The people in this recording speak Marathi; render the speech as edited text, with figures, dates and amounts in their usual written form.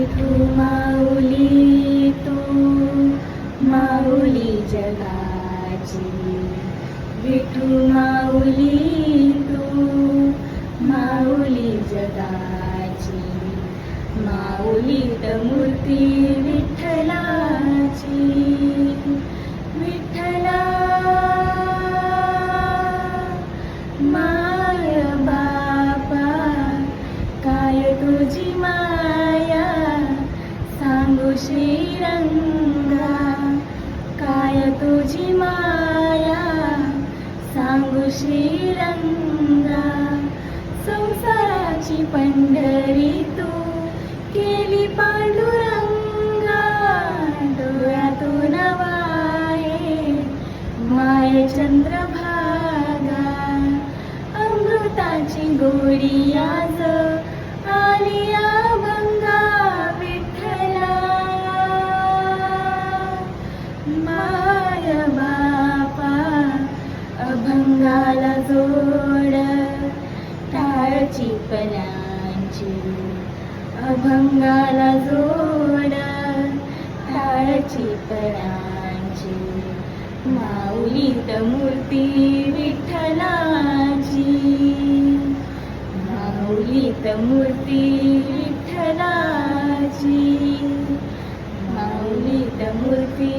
विठू माऊली तू माऊली जगाची, विठू माऊली तू माऊली जगाची, माऊलीत मूर्ती विठ्ठलाची. विठ्ठला माय बापा काय तुझी माया, सांगू श्रीरंगा काय तुझी माया, सांगू श्रीरंगा. संसाराची पंढरी तू केली पांडुरंगा, डोळ्यातून वाहे माय चंद्रभागा. अमृताची गोडी आज आली अभंगा, विठ्ठला माय बापा अभंगाला जोड टाळची पणांची, अभंगाला जोड टाळची पणांची. माऊलीत मूर्ती विठ्ठलाची, माऊलीत मूर्ती विठ्ठलाची, माऊलीत मूर्ती